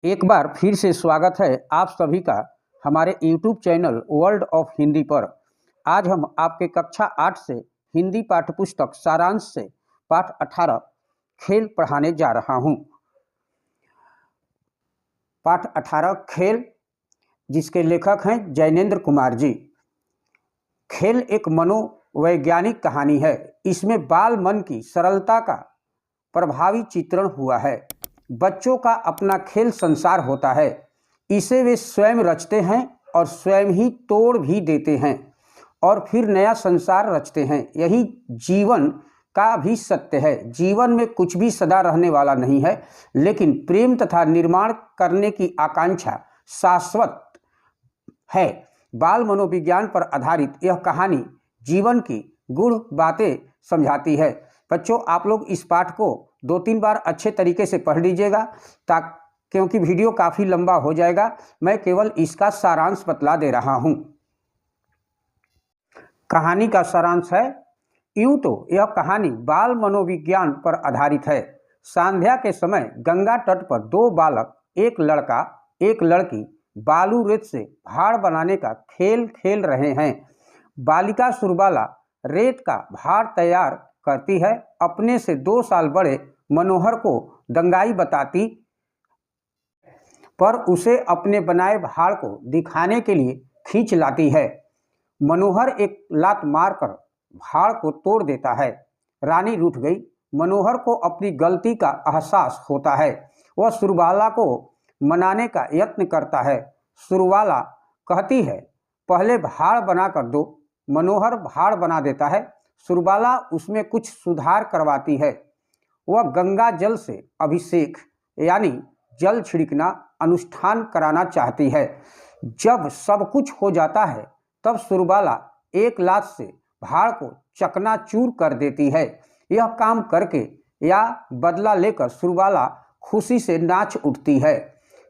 एक बार फिर से स्वागत है आप सभी का हमारे YouTube channel world of Hindi पर। आज हम आपके कक्षा 8 से हिंदी पाठ्यपुस्तक सारांश से पाठ 18 खेल पढ़ाने जा रहा हूं। पाठ 18 खेल, जिसके लेखक हैं जैनेंद्र कुमार जी। खेल एक मनोवैज्ञानिक कहानी है। इसमें बाल मन की सरलता का प्रभावी चित्रण हुआ है। बच्चों का अपना खेल संसार होता है, इसे वे स्वयं रचते हैं और स्वयं ही तोड़ भी देते हैं और फिर नया संसार रचते हैं। यही जीवन का भी सत्य है। जीवन में कुछ भी सदा रहने वाला नहीं है, लेकिन प्रेम तथा निर्माण करने की आकांक्षा शाश्वत है। बाल मनोविज्ञान पर आधारित यह कहानी जीवन की गूढ़ बातें समझाती है। बच्चों, आप लोग इस पाठ को 2-3 बार अच्छे तरीके से पढ़ लीजिएगा, क्योंकि वीडियो काफ़ी लंबा हो जाएगा। मैं केवल इसका सारांश बतला दे रहा हूँ। कहानी का सारांश है, यूँ तो यह कहानी बाल मनोविज्ञान पर आधारित है। संध्या के समय गंगा तट पर 2 बालक, एक लड़का एक लड़की, बालू रेत से भाड़ बनाने का खेल खेल रहे हैं। बालिका सुरबाला रेत का भाड़ तैयार करती है। अपने से 2 साल बड़े मनोहर को दंगाई बताती, पर उसे अपने बनाए भाड़ को दिखाने के लिए खींच लाती है। मनोहर एक लात मारकर भाड़ को तोड़ देता है। रानी रूठ गई। मनोहर को अपनी गलती का एहसास होता है। वह सुरबाला को मनाने का यत्न करता है। सुरबाला कहती है, पहले भाड़ बना कर दो। मनोहर भाड़ बना देता है। सुरबाला उसमें कुछ सुधार करवाती है। वह गंगा जल से अभिषेक यानी जल छिड़कना अनुष्ठान कराना चाहती है। जब सब कुछ हो जाता है, तब सुरबाला एक लात से भाड़ को चकनाचूर कर देती है। यह काम करके या बदला लेकर सुरबाला खुशी से नाच उठती है।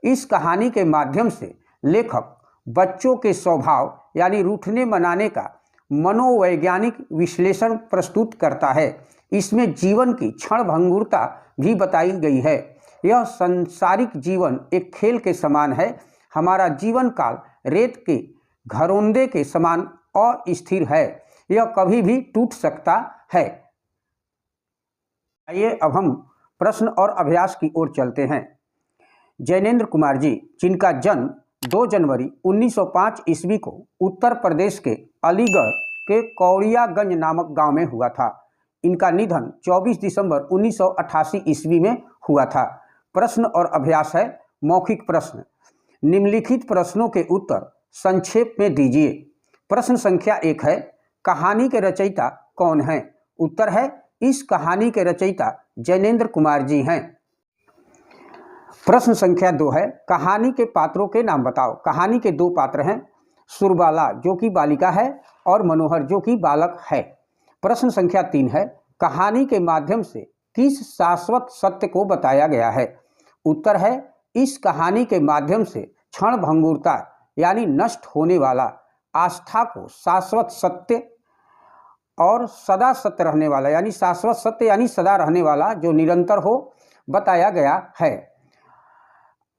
इस कहानी के माध्यम से लेखक बच्चों के स्वभाव यानी रूठने मनाने का मनोवैज्ञानिक विश्लेषण प्रस्तुत करता है। इसमें जीवन की क्षणभंगुरता भी बताई गई है। यह सांसारिक जीवन एक खेल के समान है। हमारा जीवन काल रेत के घरोंदे के समान अस्थिर है। यह कभी भी टूट सकता है। आइए अब हम प्रश्न और अभ्यास की ओर चलते हैं। जैनेंद्र कुमार जी, जिनका जन्म 2 जनवरी 1905 ईस्वी को उत्तर प्रदेश के अलीगढ़ के कौड़ियागंज नामक गांव में हुआ था। इनका निधन 24 दिसंबर 1988 ईस्वी में हुआ था। प्रश्न और अभ्यास है। मौखिक प्रश्न, निम्नलिखित प्रश्नों के उत्तर संक्षेप में दीजिए। प्रश्न संख्या 1 है, कहानी के रचयिता कौन हैं? उत्तर है, इस कहानी के रचयिता जैनेंद्र कुमार जी हैं। प्रश्न संख्या 2 है, कहानी के पात्रों के नाम बताओ। कहानी के 2 पात्र हैं, सुरबाला जो कि बालिका है और मनोहर जो कि बालक है। प्रश्न संख्या 3 है, कहानी के माध्यम से किस शाश्वत सत्य को बताया गया है? उत्तर है, इस कहानी के माध्यम से क्षणभंगुरता यानी नष्ट होने वाला, आस्था को शाश्वत सत्य और सदा सत्य रहने वाला यानी शाश्वत सत्य यानी सदा रहने वाला, जो निरंतर हो, बताया गया है।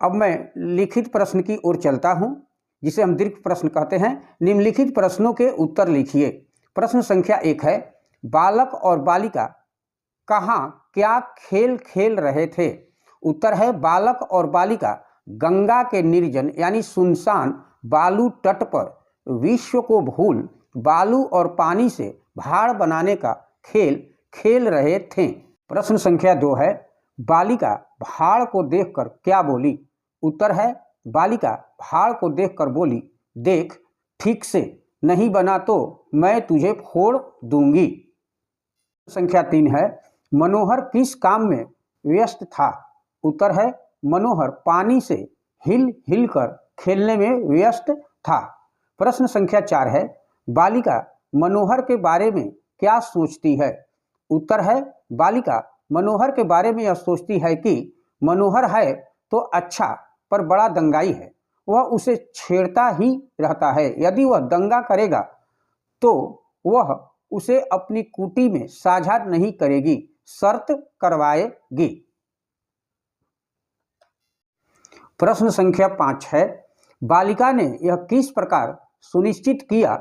अब मैं लिखित प्रश्न की ओर चलता हूं, जिसे हम दीर्घ प्रश्न कहते हैं। निम्नलिखित प्रश्नों के उत्तर लिखिए। प्रश्न संख्या 1 है, बालक और बालिका कहाँ क्या खेल खेल रहे थे? उत्तर है, बालक और बालिका गंगा के निर्जन यानी सुनसान बालू तट पर विश्व को भूल बालू और पानी से भाड़ बनाने का खेल खेल रहे थे। प्रश्न संख्या 2 है, बालिका भाड़ को देखकर क्या बोली? उत्तर है, बालिका भाड़ को देखकर बोली, देख ठीक से नहीं बना तो मैं तुझे फोड़ दूंगी। संख्या 3 है, मनोहर किस काम में व्यस्त था? उत्तर है, मनोहर पानी से हिल हिल कर खेलने में व्यस्त था। प्रश्न संख्या 4 है, बालिका मनोहर के बारे में क्या सोचती है? उत्तर है, बालिका मनोहर के बारे में यह सोचती है कि मनोहर है तो अच्छा, पर बड़ा दंगाई है। वह उसे छेड़ता ही रहता है। यदि वह दंगा करेगा तो वह उसे अपनी कुटी में साझा नहीं करेगी, शर्त करवाएगी। प्रश्न संख्या 5 है, बालिका ने यह किस प्रकार सुनिश्चित किया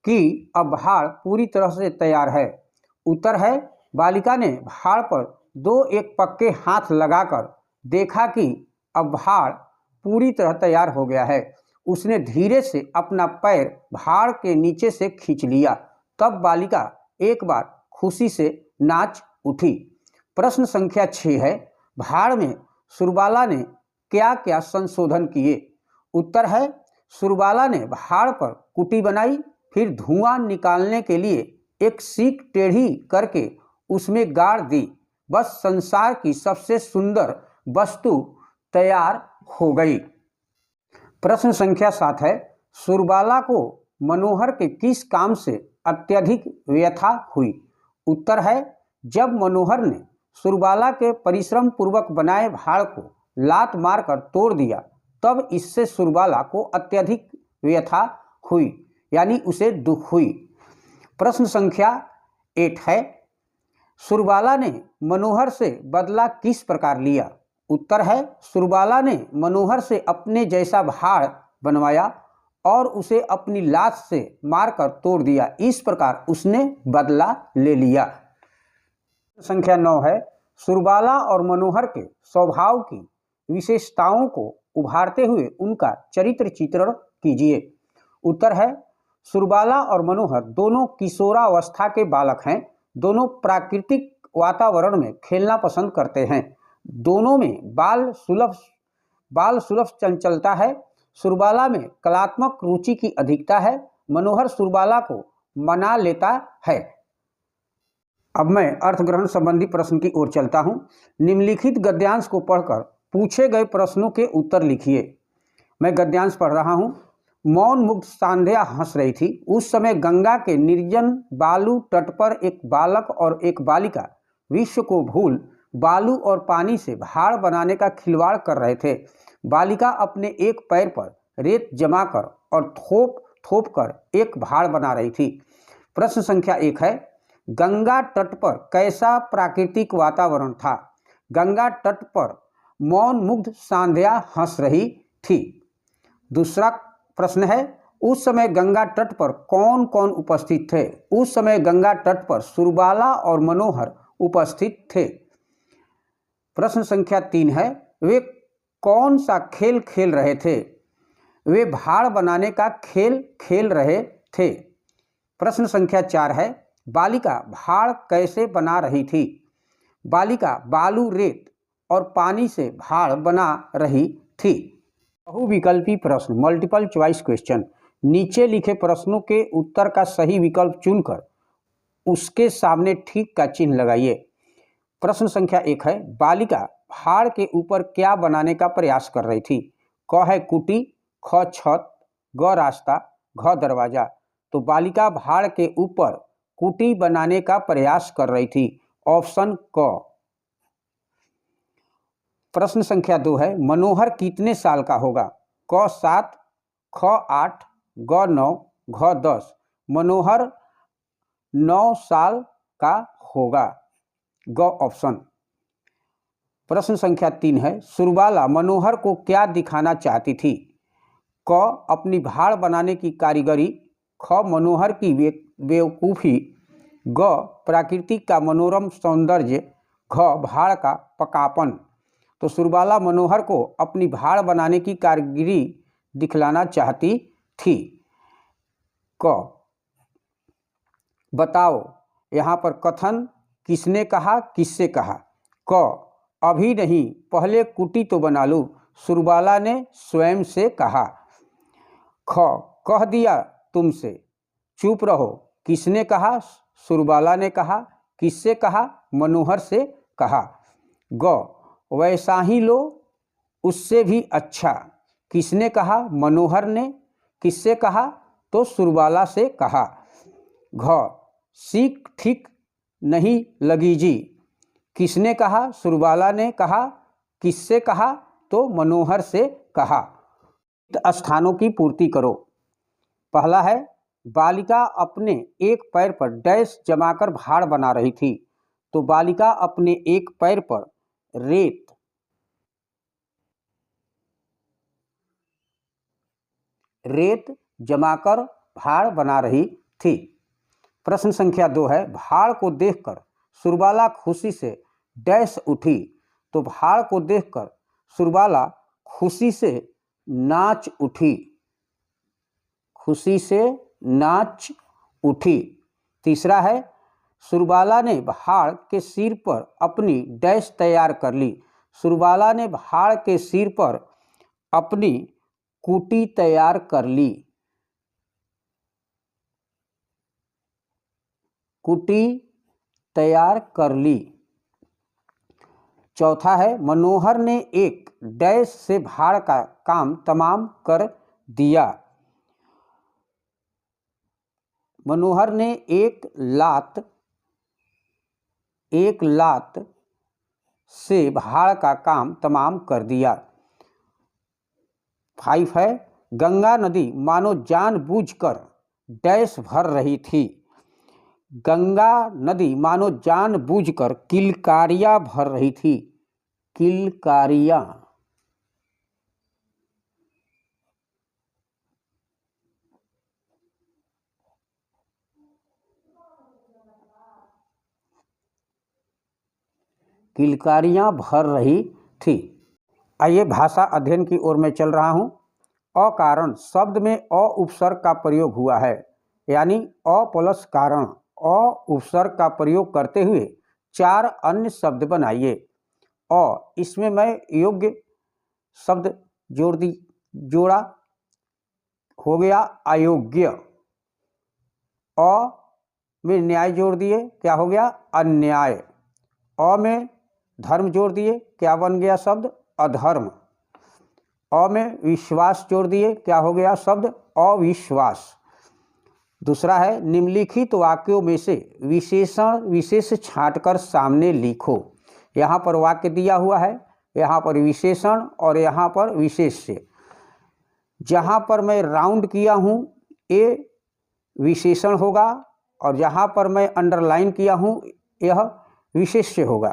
कि अब भाड़ पूरी तरह से तैयार है? उत्तर है, बालिका ने भाड़ पर दो एक पक्के हाथ लगाकर देखा कि अब भाड़ पूरी तरह तैयार हो गया है। उसने धीरे से अपना पैर भाड़ के नीचे से खींच लिया। तब बालिका एक बार खुशी से नाच उठी। प्रश्न संख्या 6 है, भाड़ में सुरबाला ने क्या क्या संशोधन किए? उत्तर है, सुरबाला ने भाड़ पर कुटी बनाई, फिर धुआं निकालने के लिए एक सीख टेढ़ी करके उसमें गाड़ दी। बस संसार की सबसे सुंदर वस्तु तैयार हो गई। प्रश्न संख्या 7 है, सुरबाला को मनोहर के किस काम से अत्यधिक व्यथा हुई? उत्तर है, जब मनोहर ने सुरबाला के परिश्रम पूर्वक बनाए भाड़ को लात मारकर तोड़ दिया, तब इससे सुरबाला को अत्यधिक व्यथा हुई, यानी उसे दुख हुई। प्रश्न संख्या 8 है, सुरबाला ने मनोहर से बदला किस प्रकार लिया? उत्तर है, सुरबाला ने मनोहर से अपने जैसा भाड़ बनवाया और उसे अपनी लात से मारकर तोड़ दिया। इस प्रकार उसने बदला ले लिया। संख्या 9 है, सुरबाला और मनोहर के स्वभाव की विशेषताओं को उभारते हुए उनका चरित्र चित्रण कीजिए। उत्तर है, सुरबाला और मनोहर दोनों किशोरावस्था के बालक हैं। दोनों प्राकृतिक वातावरण में खेलना पसंद करते हैं। दोनों में बाल सुलभ चंचलता है। सुरबाला में कलात्मक रुचि की अधिकता है। मनोहर सुरबाला को मना लेता है। अब मैं अर्थग्रहण संबंधी प्रश्न की ओर चलता हूं। निम्नलिखित गद्यांश को पढ़कर पूछे गए प्रश्नों के उत्तर लिखिए। मैं गद्यांश पढ़ रहा हूं। मौन मुग्ध सांध्या हंस रही थी। उस समय गंगा के निर्जन बालू तट पर एक बालक और एक बालिका विश्व को भूल बालू और पानी से भाड़ बनाने का खिलवाड़ कर रहे थे। बालिका अपने एक पैर पर रेत जमाकर और थोप थोप कर एक भाड़ बना रही थी। प्रश्न संख्या 1 है, गंगा तट पर कैसा प्राकृतिक वातावरण था? गंगा तट पर मौन मुग्ध सांध्या हंस रही थी। दूसरा प्रश्न है, उस समय गंगा तट पर कौन कौन उपस्थित थे? उस समय गंगा तट पर सुरबाला और मनोहर उपस्थित थे। प्रश्न संख्या 3 है, वे कौन सा खेल खेल रहे थे? वे भाड़ बनाने का खेल खेल रहे थे। प्रश्न संख्या 4 है, बालिका भाड़ कैसे बना रही थी? बालिका बालू रेत और पानी से भाड़ बना रही थी। बहुविकल्पी प्रश्न, मल्टीपल चॉइस क्वेश्चन। नीचे लिखे प्रश्नों के उत्तर का सही विकल्प चुनकर उसके सामने ठीक का चिन्ह लगाइए। प्रश्न संख्या 1 है, बालिका भाड़ के ऊपर क्या बनाने का प्रयास कर रही थी? क है कुटी, ख छत, ग रास्ता, घ दरवाजा। तो बालिका भाड़ के ऊपर कुटी बनाने का प्रयास कर रही थी। ऑप्शन क। प्रश्न संख्या 2 है, मनोहर कितने साल का होगा? क 7, ख 8, ग 9, घ 10। मनोहर 9 साल का होगा। ग ऑप्शन। प्रश्न संख्या 3 है, सुरबाला मनोहर को क्या दिखाना चाहती थी? क अपनी भाड़ बनाने की कारीगरी, ख मनोहर की बेवकूफ़ी, ग प्रकृति का मनोरम सौंदर्य, घ भाड़ का पकापन। तो सुरबाला मनोहर को अपनी भाड़ बनाने की कारीगरी दिखलाना चाहती थी। क बताओ, यहाँ पर कथन किसने कहा, किससे कहा? क अभी नहीं, पहले कुटी तो बना लूँ, सुरबाला ने स्वयं से कहा। ख कह दिया तुमसे, चुप रहो, किसने कहा? सुरबाला ने कहा। किससे कहा? मनोहर से कहा। ग वैसा ही लो, उससे भी अच्छा, किसने कहा? मनोहर ने। किससे कहा? तो सुरबाला से कहा। घ सीख ठीक नहीं लगी जी, किसने कहा? सुरबाला ने कहा। किससे कहा? तो मनोहर से कहा। स्थानों की पूर्ति करो। पहला है, बालिका अपने एक पैर पर डैश जमाकर भाड़ बना रही थी। तो बालिका अपने एक पैर पर रेत रेत जमाकर भाड़ बना रही थी। प्रश्न संख्या 2 है, भाड़ को देखकर सुरबाला खुशी से डैश उठी। तो भाड़ को देखकर सुरबाला खुशी से नाच उठी, खुशी से नाच उठी। तीसरा है, सुरबाला ने भाड़ के सिर पर अपनी डैश तैयार कर ली। सुरबाला ने भाड़ के सिर पर अपनी कुटी तैयार कर ली, कुटी तैयार कर ली। चौथा है, मनोहर ने एक डैश से भाड़ का काम तमाम कर दिया। मनोहर ने एक लात से भाड़ का काम तमाम कर दिया। 5 है, गंगा नदी मानो जानबूझकर डैश भर रही थी। गंगा नदी मानो जानबूझकर किलकारियां भर रही थी, किलकारियां। किलकारियां भर रही थी। आइए भाषा अध्ययन की ओर मैं चल रहा हूं। अकारण शब्द में अ उपसर्ग का प्रयोग हुआ है, यानी अ प्लस कारण अ उपसर्ग का प्रयोग करते हुए 4 अन्य शब्द बनाइए। इसमें मैं योग्य शब्द जोड़ा, हो गया अयोग्य। अ में न्याय जोड़ दिए, क्या हो गया अन्याय। अ में धर्म जोड़ दिए, क्या बन गया शब्द अधर्म। अ में विश्वास जोड़ दिए, क्या हो गया शब्द अविश्वास। दूसरा है, निम्नलिखित वाक्यों में से विशेषण विशेष छांटकर सामने लिखो। यहाँ पर वाक्य दिया हुआ है, यहाँ पर विशेषण और यहाँ पर विशेष्य। जहाँ पर मैं राउंड किया हूँ ये विशेषण होगा, और जहाँ पर मैं अंडरलाइन किया हूँ यह विशेष्य होगा।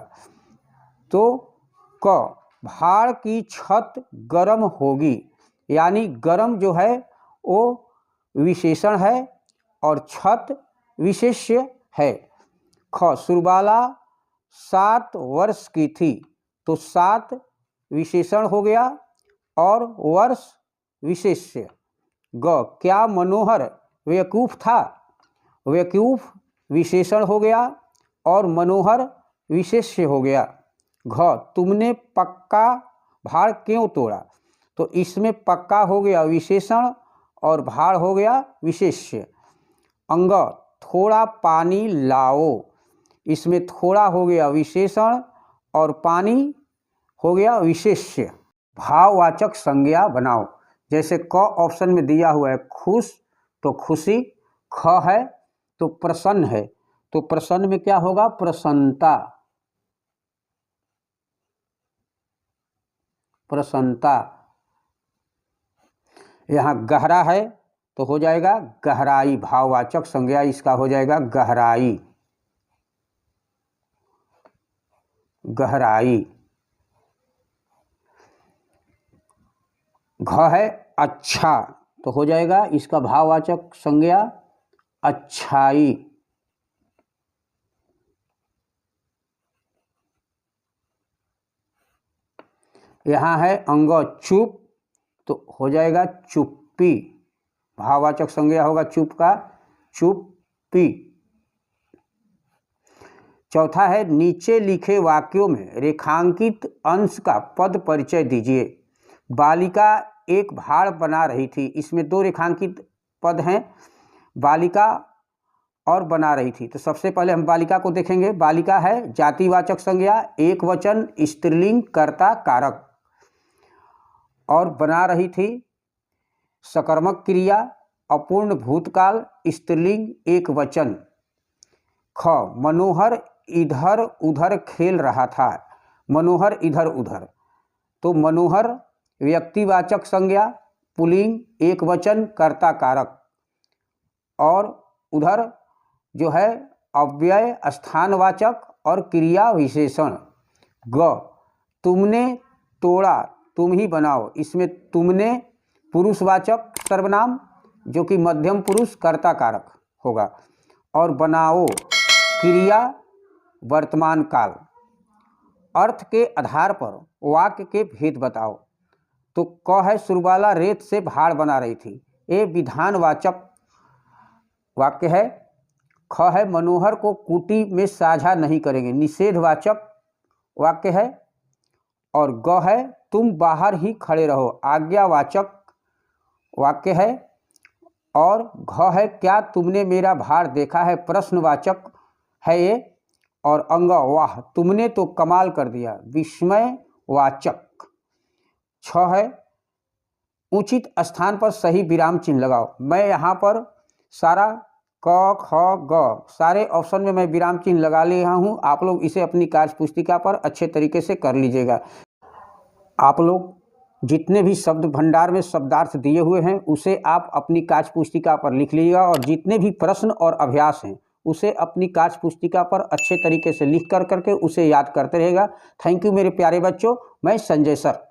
तो क, भाड़ की छत गर्म होगी, यानी गर्म जो है वो विशेषण है और छत विशेष्य है। ख, सुरबाला 7 वर्ष की थी, तो 7 विशेषण हो गया और वर्ष विशेष्य। ग, क्या मनोहर बेवकूफ था, बेवकूफ विशेषण हो गया और मनोहर विशेष्य हो गया। घ, तुमने पक्का भाड़ क्यों तोड़ा, तो इसमें पक्का हो गया विशेषण और भाड़ हो गया विशेष्य। अंग, थोड़ा पानी लाओ, इसमें थोड़ा हो गया विशेषण और पानी हो गया विशेष्य। भाववाचक संज्ञा बनाओ, जैसे क ऑप्शन में दिया हुआ है खुश तो खुशी, ख है तो प्रसन्न है, तो प्रसन्न में क्या होगा प्रसन्नता, प्रसन्नता। यहाँ गहरा है तो हो जाएगा गहराई, भाववाचक संज्ञा इसका हो जाएगा गहराई, गहराई। घ है अच्छा, तो हो जाएगा इसका भाववाचक संज्ञा अच्छाई। यहाँ है अंग चुप, तो हो जाएगा चुप्पी, भाववाचक संज्ञा होगा चुप का चुप्पी। चौथा है, नीचे लिखे वाक्यों में रेखांकित अंश का पद परिचय दीजिए। बालिका एक भाड़ बना रही थी, इसमें 2 रेखांकित पद हैं, बालिका और बना रही थी। तो सबसे पहले हम बालिका को देखेंगे। बालिका है जातिवाचक संज्ञा, एक वचन, स्त्रीलिंग, कर्ता, कारक, और बना रही थी सकर्मक क्रिया, अपूर्ण भूतकाल, स्त्रीलिंग, एक वचन। ख, मनोहर इधर उधर खेल रहा था, मनोहर इधर उधर, तो मनोहर व्यक्तिवाचक संज्ञा, पुल्लिंग, एक वचन, कर्ता कारक, और उधर जो है अव्यय स्थानवाचक और क्रिया विशेषण। ग, तुमने तोड़ा, तुम ही बनाओ, इसमें तुमने पुरुषवाचक सर्वनाम जो कि मध्यम पुरुष कर्ता कारक होगा। और बनाओ क्रिया वर्तमान काल। अर्थ के आधार पर वाक्य के भेद बताओ। तो क है सुरबाला रेत से भाड़ बना रही थी, ये विधानवाचक वाक्य है। ख है मनोहर को कुटी में साझा नहीं करेंगे, निषेधवाचक वाक्य है। और ग है तुम बाहर ही खड़े रहो, आज्ञावाचक वाक्य है। और घ है क्या तुमने मेरा भार देखा है, प्रश्नवाचक है ये। और अंग वाह तुमने तो कमाल कर दिया, विस्मयवाचक। छ है उचित स्थान पर सही विराम चिन्ह लगाओ। मैं यहाँ पर सारा क ख ग सारे ऑप्शन में मैं विराम चिन्ह लगा लिया हूँ। आप लोग इसे अपनी कार्य पुस्तिका पर अच्छे तरीके से कर लीजिएगा। आप लोग जितने भी शब्द भंडार में शब्दार्थ दिए हुए हैं उसे आप अपनी कार्य पुस्तिका पर लिख लीजिएगा, और जितने भी प्रश्न और अभ्यास हैं उसे अपनी कार्य पुस्तिका पर अच्छे तरीके से लिख कर करके उसे याद करते रहेगा। थैंक यू मेरे प्यारे बच्चों, मैं संजय सर।